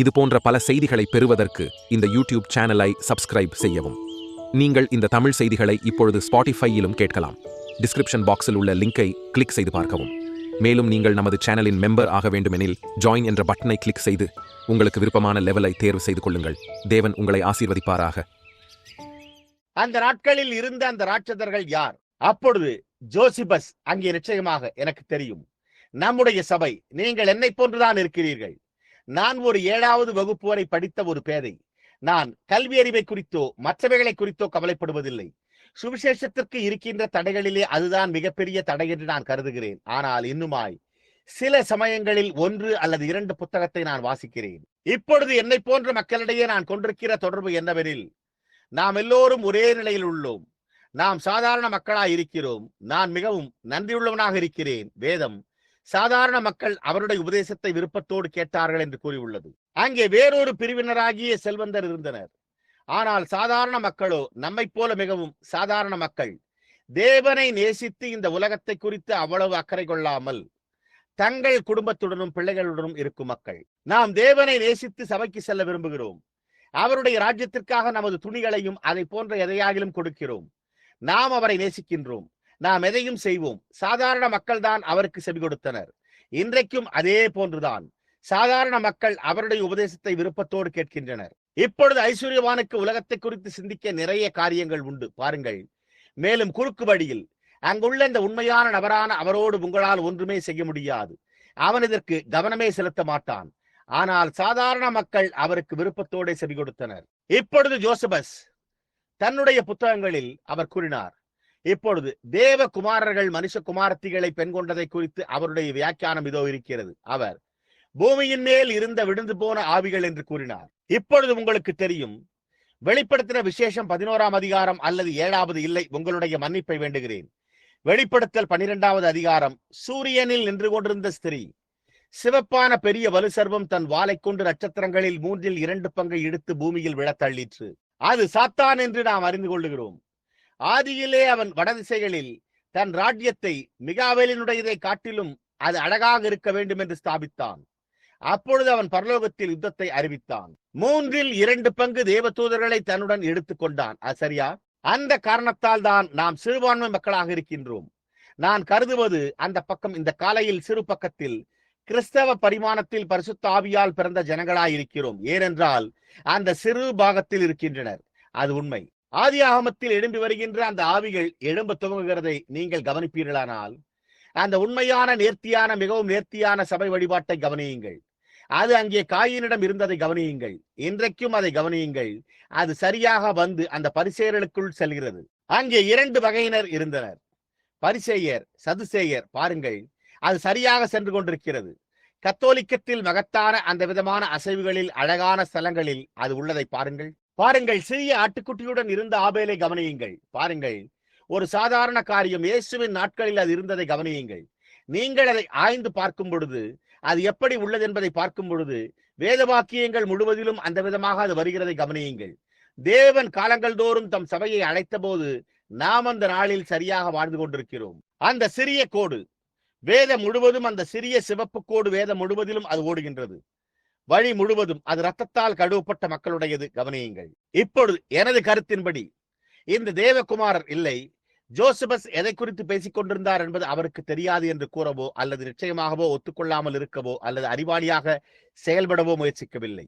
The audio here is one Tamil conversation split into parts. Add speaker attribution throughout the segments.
Speaker 1: இது போன்ற பல செய்திகளை பெறுவதற்கு இந்த யூடியூப் சேனலை சப்ஸ்கிரைப் செய்யவும். நீங்கள் இந்த தமிழ் செய்திகளை இப்பொழுது ஸ்பாட்டிஃபையிலும் கேட்கலாம். டிஸ்கிரிப்ஷன் பாக்ஸில் உள்ள லிங்கை கிளிக் செய்து பார்க்கவும். மேலும் நீங்கள் நமது சேனலின் மெம்பர் ஆக வேண்டுமெனில் ஜாயின் என்ற பட்டனை கிளிக் செய்து உங்களுக்கு விருப்பமான லெவலை தேர்வு செய்து கொள்ளுங்கள். தேவன் உங்களை ஆசீர்வதிப்பாராக.
Speaker 2: அந்த நாட்களில் இருந்த அந்த ராட்சதர்கள் யார்? அப்பொழுது ஜோசிபஸ் அங்கே நிச்சயமாக எனக்கு தெரியும், நம்முடைய சபை, நீங்கள் என்னை போன்றுதான் இருக்கிறீர்கள். நான் ஒரு 7வது வகுப்பு வரை படித்த ஒரு பேதை. நான் கல்வி அறிவை குறித்தோ மற்றவைகளை குறித்தோ கவலைப்படுவதில்லை. சுவிசேஷத்திற்கு இருக்கின்ற தடைகளிலே அதுதான் மிகப்பெரிய தடை என்று நான் கருதுகிறேன். ஆனால் இன்னுமாய் சில சமயங்களில் 1 அல்லது 2 புத்தகத்தை நான் வாசிக்கிறேன். இப்பொழுது என்னை போன்ற மக்களிடையே நான் கொண்டிருக்கிற தொடர்பு என்னவெனில், நாம் எல்லோரும் ஒரே நிலையில் உள்ளோம். நாம் சாதாரண மக்களாய் இருக்கிறோம். நான் மிகவும் நன்றியுள்ளவனாக இருக்கிறேன். வேதம் சாதாரண மக்கள் அவருடைய உபதேசத்தை விருப்பத்தோடு கேட்டார்கள் என்று கூறியுள்ளது. அங்கே வேறொரு பிரிவினராகிய செல்வந்தர் இருந்தனர். ஆனால் சாதாரண மக்களோ நம்மை போல மிகவும் சாதாரண மக்கள். தேவனை நேசித்து இந்த உலகத்தை குறித்து அவ்வளவு அக்கறை கொள்ளாமல் தங்கள் குடும்பத்துடனும் பிள்ளைகளுடனும் இருக்கும் மக்கள். நாம் தேவனை நேசித்து சபைக்கு செல்ல விரும்புகிறோம். அவருடைய ராஜ்யத்திற்காக நமது துணிகளையும் அதை போன்ற எதையாகிலும் கொடுக்கிறோம். நாம் அவரை நேசிக்கின்றோம். நாம் எதையும் செய்வோம். சாதாரண மக்கள் தான் அவருக்கு செவி கொடுத்தனர். இன்றைக்கும் அதே போன்றுதான் சாதாரண மக்கள் அவருடைய உபதேசத்தை விருப்பத்தோடு கேட்கின்றனர். இப்பொழுது ஐஸ்வர்யவானுக்கு உலகத்தை குறித்து சிந்திக்க நிறைய காரியங்கள் உண்டு பாருங்கள். மேலும் குறுக்கு வழியில் அங்குள்ள இந்த உண்மையான நபரான அவரோடு உங்களால் ஒன்றுமே செய்ய முடியாது. அவன் இதற்கு கவனமே செலுத்த மாட்டான். ஆனால் சாதாரண மக்கள் அவருக்கு விருப்பத்தோடு செவி கொடுத்தனர். இப்பொழுது ஜோசபஸ் தன்னுடைய புத்தகங்களில் அவர் கூறினார், இப்பொழுது தேவகுமாரர்கள் மனுஷ குமாரத்திகளை பெண் கொண்டதை குறித்து அவருடைய வியாக்கியானம் இதோ இருக்கிறது. அவர் பூமியின் மேல் இருந்த விழுந்து போன ஆவிகள் என்று கூறினார். இப்பொழுது உங்களுக்கு தெரியும், வெளிப்படுத்தின விசேஷம் 11ஆம் அதிகாரம் அல்லது 7வது இல்லை, உங்களுடைய மன்னிப்பை வேண்டுகிறேன். வெளிப்படுத்தல் 12வது அதிகாரம், சூரியனில் நின்று கொண்டிருந்த ஸ்திரீ சிவப்பான பெரிய வலுசர்வம் தன் வாளை கொண்டு நட்சத்திரங்களில் 2 பங்கை இழுத்து பூமியில் விழ தள்ளிற்று. அது சாத்தான் என்று நாம் அறிந்து கொள்ளுகிறோம். ஆதியிலே அவன் வடதிசைகளில் தன் ராஜ்யத்தை மிகாவேலினுடையதை காட்டிலும் அது அழகாக இருக்க வேண்டும் என்று ஸ்தாபித்தான். அப்பொழுது அவன் பரலோகத்தில் யுத்தத்தை அறிவித்தான். 3/2 பங்கு தேவதூதர்களை தன்னுடன் எடுத்துக் கொண்டான். அது சரியா? அந்த காரணத்தால் தான் நாம் சிறுபான்மை மக்களாக இருக்கின்றோம். நான் கருதுவது அந்த பக்கம் இந்த காலையில் சிறு பக்கத்தில் கிறிஸ்தவ பரிமாணத்தில் பரிசுத்த ஆவியால் பிறந்த ஜனங்களாயிருக்கிறோம். ஏனென்றால் அந்த சிறு பாகத்தில் இருக்கின்றனர். அது உண்மை. ஆதி ஆகமத்தில் எழும்பி வருகின்ற அந்த ஆவிகள் எழும்ப துவங்குகிறதை நீங்கள் கவனிப்பீர்களானால் அந்த உண்மையான நேர்த்தியான மிகவும் நேர்த்தியான சபை வழிபாட்டை கவனியுங்கள். அது அங்கே காயினிடம் இருந்ததை கவனியுங்கள். இன்றைக்கும் அதை கவனியுங்கள். அது சரியாக வந்து அந்த பரிசேயர்களுக்குள் செல்கிறது. அங்கே 2 வகையினர் இருந்தனர், பரிசேயர், சதுசேயர். பாருங்கள், அது சரியாக சென்று கொண்டிருக்கிறது. கத்தோலிக்கத்தில் மகத்தான அந்த விதமான அசைவுகளில் அழகான ஸ்தலங்களில் அது உள்ளதை பாருங்கள். பாருங்கள், சிறிய ஆட்டுக்குட்டியுடன் இருந்த ஆபேலை கவனியுங்கள். பாருங்கள், ஒரு சாதாரண காரியம் இயேசுவின் நாட்களில் அது இருந்ததை கவனியுங்கள். நீங்கள் அதை ஆய்ந்து பார்க்கும் பொழுது, அது எப்படி உள்ளது என்பதை பார்க்கும் பொழுது, வேத வாக்கியங்கள் முழுவதிலும் அந்த விதமாக அது வருகிறதை கவனியுங்கள். தேவன் காலங்கள் தோறும் தம் சபையை அழைத்த போது நாம் அந்த நாளில் சரியாக வாழ்ந்து கொண்டிருக்கிறோம். அந்த சிறிய கோடு வேதம் முழுவதும், அந்த சிறிய சிவப்பு கோடு வேதம் முழுவதிலும் அது ஓடுகின்றது. வழி முழுவதும் அது இரத்தத்தால் கழுவப்பட்ட மக்களுடையது. கவனியுங்கள். இப்பொழுது எனது கருத்தின்படி இந்த தேவகுமாரர் இல்லை, ஜோசபஸ் எதை குறித்து பேசிக் கொண்டிருந்தார் என்பது அவருக்கு தெரியாது என்று கூறவோ அல்லது நிச்சயமாகவோ ஒத்துக்கொள்ளாமல் இருக்கவோ அல்லது அறிவாளியாக செயல்படவோ முயற்சிக்கவில்லை.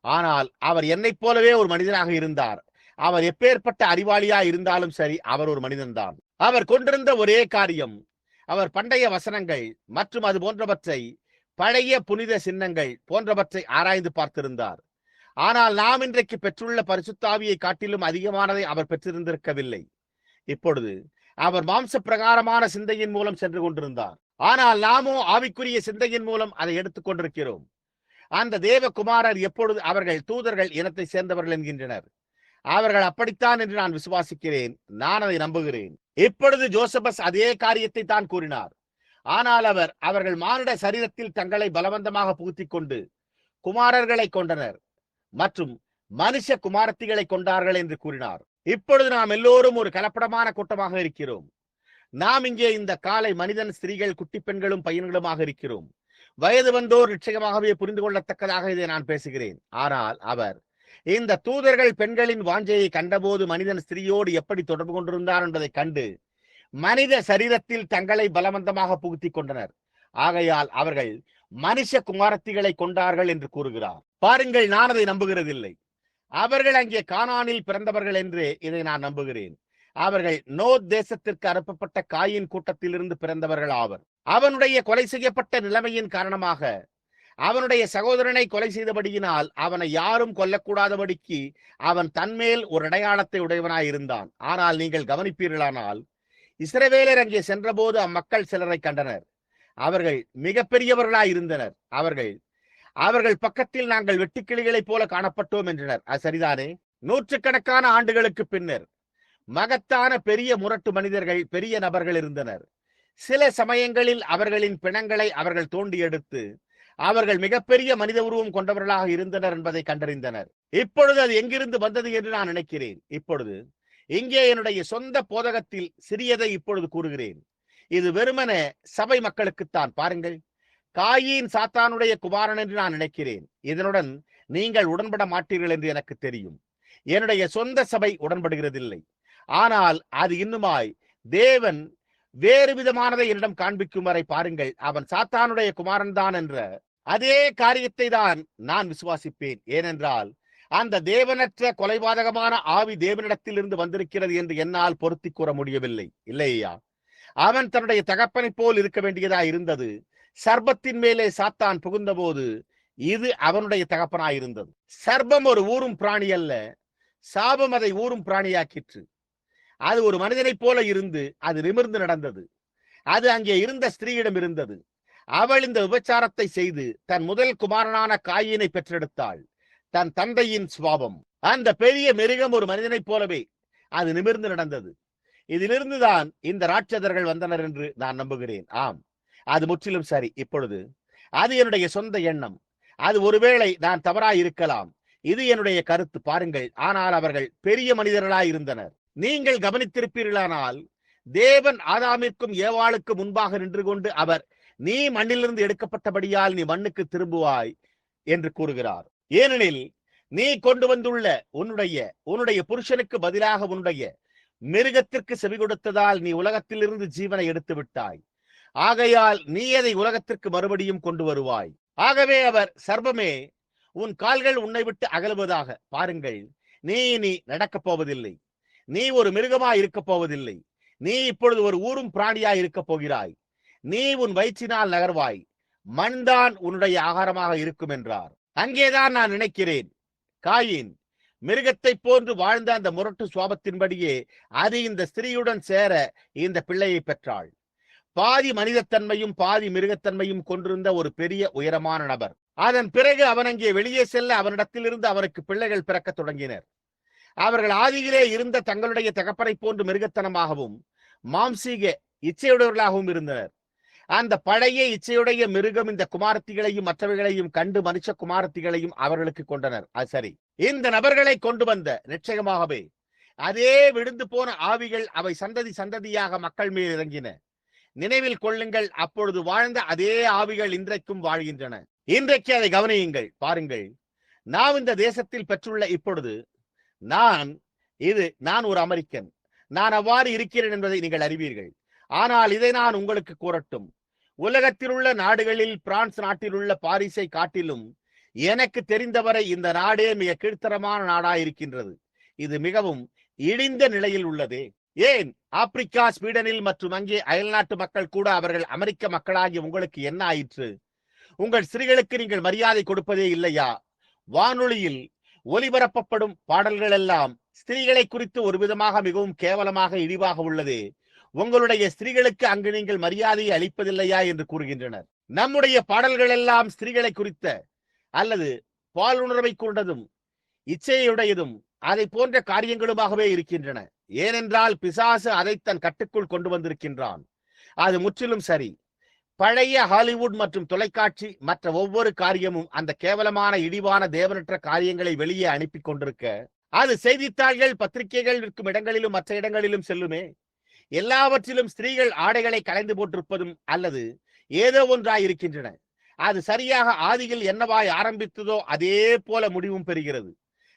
Speaker 2: ஆனால் அவர் என்னைப் போலவே ஒரு மனிதனாக இருந்தார். அவர் எப்பேற்பட்ட அறிவாளியா இருந்தாலும் சரி, அவர் ஒரு மனிதன்தான். அவர் கொண்டிருந்த ஒரே காரியம், அவர் பண்டைய வசனங்கள் மற்றும் அது போன்றவற்றை, பழைய புனித சின்னங்கள் போன்றவற்றை ஆராய்ந்து பார்த்திருந்தார். ஆனால் நாம் இன்றைக்கு பெற்றுள்ள பரிசுத்த ஆவியை காட்டிலும் அதிகமானதை அவர் பெற்றிருந்திருக்கவில்லை. இப்பொழுது அவர் மாம்ச பிரகாரமான சிந்தையின் மூலம் சென்று கொண்டிருந்தார். ஆனால் நாமோ ஆவிக்குரிய சிந்தையின் மூலம் அதை எடுத்துக் கொண்டிருக்கிறோம். அந்த தேவகுமாரர் எப்பொழுது அவர்கள் தூதர்கள் இனத்தை சேர்ந்தவர்கள் என்கின்றனர். அவர்கள் அப்படித்தான் என்று நான் விசுவாசிக்கிறேன். நான் அதை நம்புகிறேன். இப்பொழுது ஜோசபஸ் அதே காரியத்தை தான் கூறினார். ஆனால் அவர்கள் மானுட சரீரத்தில் தங்களை பலவந்தமாக புகுத்திக் கொண்டு குமாரர்களை கொண்டனர் மற்றும் மனுஷ குமாரத்திகளை கொண்டார்கள் என்று கூறினார். இப்பொழுது நாம் எல்லோரும் ஒரு கலப்படமான கூட்டமாக இருக்கிறோம். நாம் இங்கே இந்த காலை மனிதன், ஸ்திரீகள், குட்டி பெண்களும் பையன்களுமாக இருக்கிறோம். வயது வந்தோர் நிச்சயமாகவே புரிந்து கொள்ளத்தக்கதாக இதை நான் பேசுகிறேன். ஆனால் அவர் இந்த தூதர்கள் பெண்களின் வாஞ்சையை கண்டபோது மனிதன் ஸ்திரீயோடு எப்படி தொடர்பு கொண்டிருந்தார் என்பதை கண்டு மனித சரீரத்தில் தங்களை பலவந்தமாக புகுத்திக் கொண்டனர். ஆகையால் அவர்கள் மனுஷ குமாரத்திகளை கொண்டார்கள் என்று கூறுகிறார். பாருங்கள், நான் அதை நம்புகிறதில்லை. அவர்கள் அங்கே கானானில் பிறந்தவர்கள் என்று இதை நான் நம்புகிறேன். அவர்கள் நோத் தேசத்திற்கு அனுப்பப்பட்ட காயின் கூட்டத்திலிருந்து பிறந்தவர்கள் ஆவர். அவனுடைய கொலை செய்யப்பட்ட நிலைமையின் காரணமாக அவனுடைய சகோதரனை கொலை செய்தபடியினால் அவனை யாரும் கொல்லக்கூடாதபடிக்கு அவன் தன்மேல் ஒரு அடையாளத்தை உடையவனாய் இருந்தான். ஆனால் நீங்கள் கவனிப்பீர்களானால் இஸ்ரவேலர் அங்கே சென்றபோது அம்மக்கள் சிலரை கண்டனர். அவர்கள் மிக பெரியவர்களாய் இருந்தனர். அவர்கள் பக்கத்தில் நாங்கள் வெட்டுக்கிளிகளைப் போல காணப்பட்டோம் என்றனர். அது சரிதானே? நூற்றுக்கணக்கான ஆண்டுகளுக்கு பின்னர் மகத்தான பெரிய முரட்டு மனிதர்கள், பெரிய நபர்கள் இருந்தனர். சில சமயங்களில் அவர்களின் பிணங்களை அவர்கள் தோண்டி எடுத்து அவர்கள் மிகப்பெரிய மனித உருவம் கொண்டவர்களாக இருந்தனர் என்பதை கண்டறிந்தனர். இப்பொழுது அது எங்கிருந்து வந்தது என்று நான் நினைக்கிறேன். இப்பொழுது இங்கே என்னுடைய சொந்த போதகத்தில் சிறியதை இப்பொழுது கூறுகிறேன். இது வெறுமன சபை மக்களுக்குத்தான். பாருங்கள், காயின் சாத்தானுடைய குமாரன் என்று நான் நினைக்கிறேன். இதனுடன் நீங்கள் உடன்பட மாட்டீர்கள் என்று எனக்கு தெரியும். என்னுடைய சொந்த சபை உடன்படுகிறதில்லை. ஆனால் அது இன்னுமாய் தேவன் வேறு விதமானதை என்னிடம் காண்பிக்கும் வரை பாருங்கள், அவன் சாத்தானுடைய குமாரன் தான் என்ற அதே காரியத்தை தான் நான் விசுவாசிப்பேன். ஏனென்றால் அந்த தேவனற்ற கொலைபாதகமான ஆவி தேவனிடத்தில் இருந்து வந்திருக்கிறது என்று என்னால் பொருத்தி கூற முடியவில்லை. இல்லையா? அவன் தன்னுடைய தகப்பனை போல் இருக்க வேண்டியதா இருந்தது. சர்ப்பத்தின் மேலே சாத்தான் புகுந்த போது இது அவனுடைய தகப்பனாயிருந்தது. சர்ப்பம் ஒரு ஊரும் பிராணி அல்ல, சாபம் அதை ஊரும் பிராணியாக்கிற்று. அது ஒரு மனிதனைப் போல இருந்து அது நிமிர்ந்து நடந்தது. அது அங்கே இருந்த ஸ்திரீயிடம் இருந்தது. அவள் இந்த விபச்சாரத்தை செய்து தன் முதல் குமாரனான காயினை பெற்றெடுத்தாள். தன் தந்தையின் சுவாபம். அந்த பெரிய மிருகம் ஒரு மனிதனைப் போலவே அது நிமிர்ந்து நடந்தது. இதிலிருந்துதான் இந்த ராட்சதர்கள் வந்தனர் என்று நான் நம்புகிறேன். ஆம், அது முற்றிலும் சரி. இப்பொழுது அது என்னுடைய சொந்த எண்ணம். அது ஒருவேளை நான் தவறாய் இருக்கலாம். இது என்னுடைய கருத்து. பாருங்கள், ஆனால் அவர்கள் பெரிய மனிதர்களாய் இருந்தனர். நீங்கள் கவனித்திருப்பீர்களானால் தேவன் ஆதாமிற்கும் ஏவாளுக்கு முன்பாக நின்று கொண்டு அவர், நீ மண்ணிலிருந்து எடுக்கப்பட்டபடியால் நீ மண்ணுக்கு திரும்புவாய் என்று கூறுகிறார். ஏனெனில் நீ கொண்டு வந்துள்ள உன்னுடைய புருஷனுக்கு பதிலாக உன்னுடைய மிருகத்திற்கு செவி கொடுத்ததால் நீ உலகத்திலிருந்து ஜீவனை எடுத்து விட்டாய். ஆகையால் நீ அதை உலகத்திற்கு மறுபடியும் கொண்டு வருவாய். ஆகவே அவர், சர்ப்பமே, உன் கால்கள் உன்னை விட்டு அகலுவதாக. பாருங்கள், நீ இனி நடக்கப் போவதில்லை. நீ ஒரு மிருகமாய் இருக்க போவதில்லை. நீ இப்பொழுது ஒரு ஊரும் பிராணியாய் இருக்க போகிறாய். நீ உன் வயிற்றினால் நகர்வாய். மண்தான் உன்னுடைய ஆகாரமாக இருக்கும் என்றார். அங்கேதான் நான் நினைக்கிறேன், காயின் மிருகத்தை போன்று வாழ்ந்த அந்த முரட்டு சுவாபத்தின்படியே அது இந்த ஸ்திரீயுடன் சேர இந்த பிள்ளையை பெற்றாள். பாதி மனிதத்தன்மையும் பாதி மிருகத்தன்மையும் கொண்டிருந்த ஒரு பெரிய உயரமான நபர். அதன் பிறகு அவன் அங்கே வெளியே செல்ல அவனிடத்திலிருந்து அவனுக்கு பிள்ளைகள் பிறக்க தொடங்கினர். அவர்கள் ஆதியிலே இருந்த தங்களுடைய தகப்பனை போன்று மிருகத்தனமாகவும் மாம்சீக இச்சையுடையவர்களாகவும் இருந்தனர். அந்த பழைய இச்சையுடைய மிருகம் இந்த குமாரத்திகளையும் மற்றவைகளையும் கண்டு மனுஷ குமாரத்திகளையும் அவர்களுக்கு கொண்டனர். அது சரி. இந்த நபர்களை கொண்டு வந்த நிச்சயமாகவே அதே விழுந்து போன ஆவிகள் அவை சந்ததி சந்ததியாக மக்கள் மேல் இறங்கின. நினைவில் கொள்ளுங்கள், அப்பொழுது வாழ்ந்த அதே ஆவிகள் இன்றைக்கும் வாழ்கின்றன. இன்றைக்கு அதை கவனியுங்கள். பாருங்கள், நான் இந்த தேசத்தில் பெற்றுள்ள இப்பொழுது நான் ஒரு அமெரிக்கன். நான் அவ்வாறு இருக்கிறேன் என்பதை நீங்கள் அறிவீர்கள். ஆனால் இதை நான் உங்களுக்கு கூறட்டும், உலகத்தில் உள்ள நாடுகளில் பிரான்ஸ் நாட்டில் உள்ள பாரிஸை காட்டிலும் எனக்கு தெரிந்தவரை இந்த நாடே மிக கீழ்த்தரமான நாடாயிருக்கின்றது. இது மிகவும் இடிந்த நிலையில் உள்ளதே. ஏன் ஆப்பிரிக்கா, ஸ்வீடனில் மற்றும் அங்கே அயல்நாட்டு மக்கள் கூட அவர்கள் அமெரிக்க மக்களாகிய உங்களுக்கு என்ன ஆயிற்று? உங்கள் ஸ்திரீகளுக்கு நீங்கள் மரியாதை கொடுப்பதே இல்லையா? வானொலியில் ஒலிபரப்பப்படும் பாடல்கள் எல்லாம் ஸ்திரீகளை குறித்து ஒரு விதமாக மிகவும் கேவலமாக இழிவாக உள்ளதே. உங்களுடைய ஸ்திரீகளுக்கு அங்கு நீங்கள் மரியாதையை அளிப்பதில்லையா என்று கூறுகின்றனர். நம்முடைய பாடல்கள் எல்லாம் ஸ்திரீகளை குறித்த அல்லது பாலுணர்வை கொண்டதும் இச்சையுடையதும் அதை போன்ற காரியங்களுமாகவே இருக்கின்றன. ஏனென்றால் பிசாசு அதை தன் கட்டுக்குள் கொண்டு வந்திருக்கின்றான். அது முற்றிலும் சரி. பழைய ஹாலிவுட் மற்றும் தொலைக்காட்சி மற்ற ஒவ்வொரு காரியமும் அந்த கேவலமான இழிவான தேவனற்ற காரியங்களை வெளியே அனுப்பி கொண்டிருக்க அது செய்தித்தாள்கள், பத்திரிகைகள் இருக்கும் இடங்களிலும் மற்ற இடங்களிலும் செல்லுமே. எல்லாவற்றிலும் ஸ்திரீகள் ஆடைகளை களைந்து போட்டிருப்பதும் அல்லது ஏதோ ஒன்றாயிருக்கின்றன. அது சரியாக ஆதியில் என்னவாய் ஆரம்பித்ததோ அதே போல முடிவும் பெறுகிறது.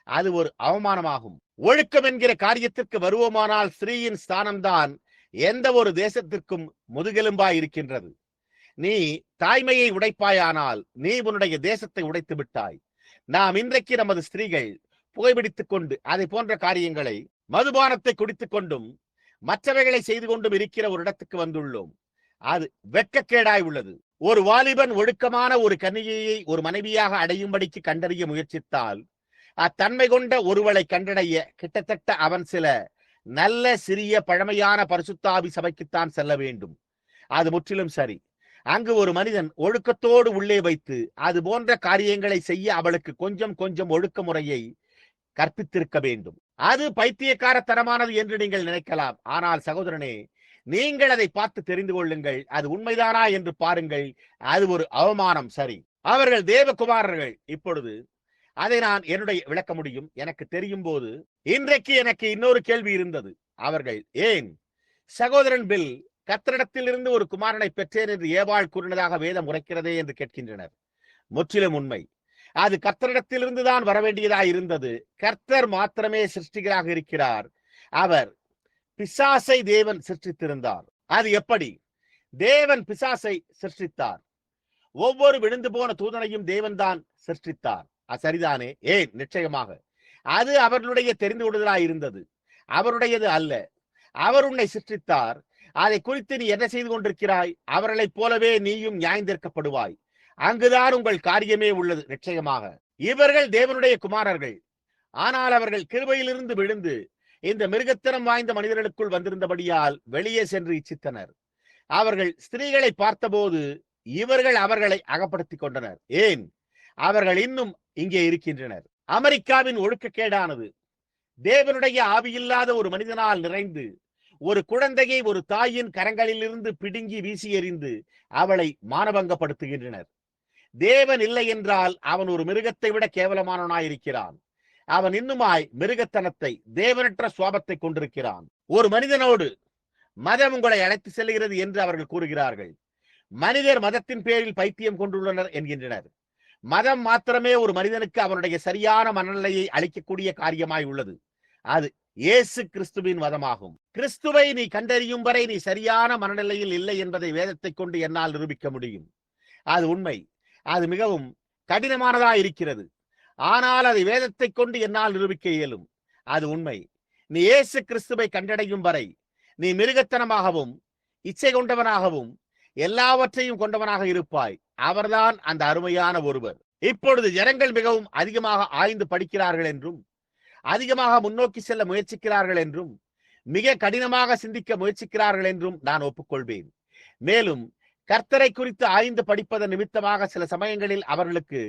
Speaker 2: அது ஒரு அவமானமாகும். ஒழுக்கம் என்கிற காரியத்திற்கு வருவோமானால் ஸ்திரீயின் ஸ்தானம்தான் எந்த ஒரு தேசத்திற்கும் முதுகெலும்பாய் இருக்கின்றது. நீ தாய்மையை உடைப்பாயானால் நீ உன்னுடைய தேசத்தை உடைத்து விட்டாய். நாம் இன்றைக்கு நமது ஸ்திரீகள் புகைப்பிடித்துக் கொண்டு அதை போன்ற காரியங்களை, மதுபானத்தை குடித்துக் கொண்டும் மற்றவைகளை செய்து கொண்டும் இருக்கிற ஒரு இடத்துக்கு வந்துள்ளோம். அது வெட்கக்கேடாய் உள்ளது. ஒரு வாலிபன் ஒழுக்கமான ஒரு கன்னிகையை ஒரு மனைவியாக அடையும்படிக்கு கண்டறிய முயற்சித்தால் அத்தன்மை கொண்ட ஒருவளை கண்டடைய கிட்டத்தட்ட அவன் சில நல்ல சிறிய பழமையான பரிசுத்தாவி சபைக்குத்தான் செல்ல வேண்டும். அது முற்றிலும் சரி. அங்கு ஒரு மனிதன் ஒழுக்கத்தோடு உள்ளே வைத்து அது போன்ற காரியங்களை செய்ய அவளுக்கு கொஞ்சம் கொஞ்சம் ஒழுக்க முறையை கற்பித்திருக்க வேண்டும். அது பைத்தியக்காரத்தனமானது என்று நீங்கள் நினைக்கலாம். ஆனால் சகோதரனே, நீங்கள் அதை பார்த்து தெரிந்து கொள்ளுங்கள். அது உண்மைதானா என்று பாருங்கள். அது ஒரு அவமானம். சரி, அவர்கள் தேவகுமாரர்கள். இப்பொழுது அதை நான் என்னுடைய விளக்க முடியும். எனக்கு தெரியும் போது இன்றைக்கு எனக்கு இன்னொரு கேள்வி இருந்தது. அவர்கள் ஏன் சகோதரன் பில் கர்த்தரிடத்திலிருந்து ஒரு குமாரனை பெற்றேன் என்று ஏவாள் கூறினதாக வேதம் உரைக்கிறதே என்று கேட்கின்றனர். முற்றிலும் உண்மை. அது கர்த்தரிடத்திலிருந்து தான் வரவேண்டியதாக இருந்தது. கர்த்தர் மாத்திரமே சிருஷ்டிகராக இருக்கிறார். அவர் பிசாசை தேவன் சிருஷ்டித்திருந்தார். அது எப்படி? தேவன் பிசாசை சிருஷ்டித்தார். ஒவ்வொரு விழுந்து போன தூதனையும் தேவன் தான் சிருஷ்டித்தார். சரிதானே? ஏன்? நிச்சயமாக அது அவர்களுடைய தெரிந்து கொள்ளுதலாய் இருந்தது, அவருடையது அல்ல. அவர் உன்னை சிருஷ்டித்தார். அதை குறித்து நீ என்ன செய்து கொண்டிருக்கிறாய்? அவர்களைப் போலவே நீயும் நியாயந்தீர்க்கப்படுவாய். அங்குதான் உங்கள் காரியமே உள்ளது. நிச்சயமாக இவர்கள் தேவனுடைய குமாரர்கள். ஆனால் அவர்கள் கிருபையிலிருந்து விழுந்து இந்த மிருகத்தனம் வாய்ந்த மனிதர்களுக்குள் வந்திருந்தபடியால் வெளியே சென்று இச்சித்தனர். அவர்கள் ஸ்திரீகளை பார்த்தபோது இவர்கள் அவர்களை அகப்படுத்திக் கொண்டனர். ஏன்? அவர்கள் இன்னும் இங்கே இருக்கின்றனர். அமெரிக்காவின் ஒழுக்கக்கேடானது தேவனுடைய ஆவியில்லாத ஒரு மனிதனால் நிறைந்து ஒரு குழந்தையை ஒரு தாயின் கரங்களில் இருந்து பிடுங்கி வீசி எறிந்து அவளை மானபங்கப்படுத்துகின்றனர். தேவன் இல்லை என்றால் அவன் ஒரு மிருகத்தை விட கேவலமானவனாயிருக்கிறான். அவன் இன்னுமாய் மிருகத்தனத்தை, தேவனற்ற சுவாபத்தை கொண்டிருக்கிறான். ஒரு மனிதனோடு மதம் உங்களை அழைத்து செல்கிறது என்று அவர்கள் கூறுகிறார்கள். மனிதர் மதத்தின் பேரில் பைத்தியம் கொண்டுள்ளனர் என்கின்றனர். மதம் மாத்திரமே ஒரு மனிதனுக்கு அவனுடைய சரியான மனநிலையை அளிக்கக்கூடிய காரியமாய் உள்ளது. அது இயேசு கிறிஸ்துவின் மதமாகும். கிறிஸ்துவை நீ கண்டறியும் வரை நீ சரியான மனநிலையில் இல்லை என்பதை வேதத்தை கொண்டு என்னால் நிரூபிக்க முடியும். அது உண்மை. அது மிகவும் கடினமானதா இருக்கிறது. ஆனால் அதை வேதத்தை கொண்டு என்னால் நிரூபிக்க இயலும். அது உண்மை. நீ இயேசு கிறிஸ்துவை கண்டடையும் வரை நீ மிருகத்தனமாகவும் இச்சை கொண்டவனாகவும் எல்லாவற்றையும் கொண்டவனாக இருப்பாய். அவர்தான் அந்த அருமையான ஒருவர். இப்பொழுது ஜனங்கள் மிகவும் அதிகமாக ஆய்ந்து படிக்கிறார்கள் என்றும் அதிகமாக முன்னோக்கி செல்ல முயற்சிக்கிறார்கள் என்றும் மிக கடினமாக சிந்திக்க முயற்சிக்கிறார்கள் என்றும் நான் ஒப்புக்கொள்வேன். மேலும் கர்த்தரை குறித்து ஆய்ந்து படிப்பதன் நிமித்தமாக சில சமயங்களில் அவர்களுக்கு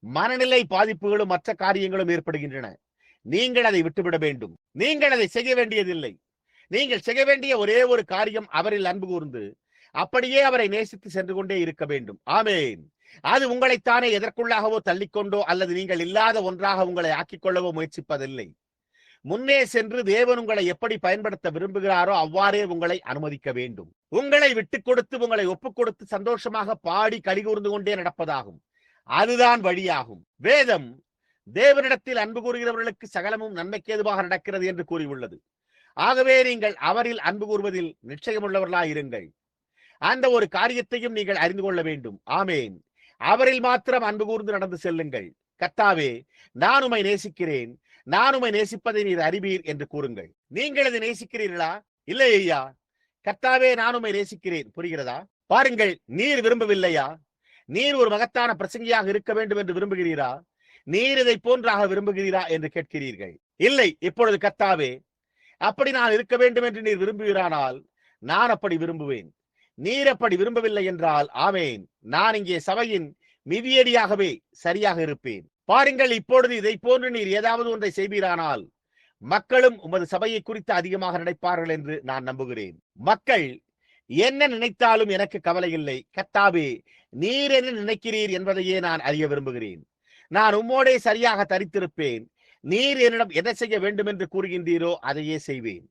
Speaker 2: மனநிலை பாதிப்புகளும் மற்ற காரியங்களும் ஏற்படுகின்றன. நீங்கள் அதை விட்டுவிட வேண்டும். நீங்கள் அதை செய்ய வேண்டியதில்லை. நீங்கள் செய்ய வேண்டிய ஒரே ஒரு காரியம் அவரில் அன்பு கூர்ந்து அப்படியே அவரை நேசித்து சென்று கொண்டே இருக்க வேண்டும். ஆமேன். அது உங்களைத்தானே எதற்குள்ளாகவோ தள்ளிக்கொண்டோ அல்லது நீங்கள் இல்லாத ஒன்றாக உங்களை ஆக்கிக் கொள்ளவோ முயற்சிப்பதில்லை. முன்னே சென்று தேவன் உங்களை எப்படி பயன்படுத்த விரும்புகிறாரோ அவ்வாறே உங்களை அனுமதிக்க வேண்டும். உங்களை விட்டுக் கொடுத்து உங்களை ஒப்புக் கொடுத்து சந்தோஷமாக பாடி கலிகூர்ந்து கொண்டே நடப்பதாகும். அதுதான் வழியாகும். வேதம் தேவனிடத்தில் அன்பு கூறுகிறவர்களுக்கு சகலமும் நன்மைக்கு ஏதுவாக நடக்கிறது என்று கூறியுள்ளது. ஆகவே நீங்கள் அவரில் அன்பு கூறுவதில் நிச்சயமுள்ளவர்களாயிருங்கள். அந்த ஒரு காரியத்தையும் நீங்கள் அறிந்து கொள்ள வேண்டும். ஆமேன். அவரில் மாத்திரம் அன்பு கூர்ந்து நடந்து செல்லுங்கள். கர்த்தாவே, நான் உம்மை நேசிக்கிறேன், நான் உம்மை நேசிப்பதை நீர் அறிவீர் என்று கூறுங்கள். நீங்கள் அதை நேசிக்கிறீர்களா? இல்லை ஐயா. கர்த்தாவே, நான் உம்மை நேசிக்கிறேன். புரிகிறதா? பாருங்கள், நீர் விரும்பவில்லையா? நீர் ஒரு மகத்தான பிரசங்கியாக இருக்க வேண்டும் என்று விரும்புகிறீரா? நீர் இதை போன்றாக விரும்புகிறீரா என்று கேட்கிறீர்கள். இல்லை. இப்பொழுது கர்த்தாவே, அப்படி நான் இருக்க வேண்டும் என்று நீர் விரும்புகிறானால் நான் அப்படி விரும்புவேன். நீர் அப்படி விரும்பவில்லை என்றால் ஆமேன், நான் இங்கே சபையின் மிதியடியாகவே சரியாக இருப்பேன். பாருங்கள், இப்பொழுது இதை போன்று நீர் ஏதாவது ஒன்றை செய்வீரானால் மக்களும் உமது சபையை குறித்து அதிகமாக நினைப்பார்கள் என்று நான் நம்புகிறேன். மக்கள் என்ன நினைத்தாலும் எனக்கு கவலை இல்லை. கர்த்தாவே, நீர் என்ன நினைக்கிறீர் என்பதையே நான் அறிய விரும்புகிறேன். நான் உம்மோடே சரியாக தரித்திருப்பேன். நீர் என்னிடம் என்ன செய்ய வேண்டும் என்று கூறுகின்றீரோ அதையே செய்வேன்.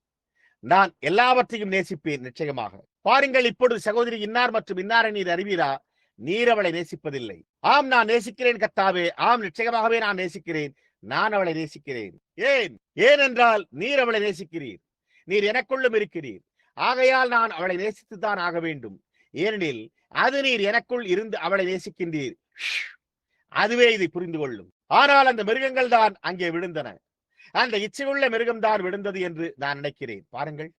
Speaker 2: நான் எல்லாவற்றையும் நேசிப்பேன். நிச்சயமாக. பாருங்கள், இப்பொழுது சகோதரி இன்னார் மற்றும் இன்னாரை நீர் அறிவீரா? நீர் அவளை நேசிப்பதில்லை. ஆம், நான் நேசிக்கிறேன் கர்த்தாவே, ஆம், நிச்சயமாகவே நான் நேசிக்கிறேன். நான் அவளை நேசிக்கிறேன். ஏன்? ஏனென்றால் நீர் அவளை நேசிக்கிறீர். நீர் எனக்குள்ளும் இருக்கிறீர். ஆகையால் நான் அவளை நேசித்துத்தான் ஆக வேண்டும். ஏனெனில் அது நீர் எனக்குள் இருந்து அவளை நேசிக்கின்றீர். அதுவே இதை புரிந்து கொள்ளும். ஆனால் அந்த மிருகங்கள் தான் அங்கே விழுந்தன. அந்த இச்சையுள்ள மிருகம்தான் விழுந்தது என்று நான் நினைக்கிறேன். பாருங்கள்,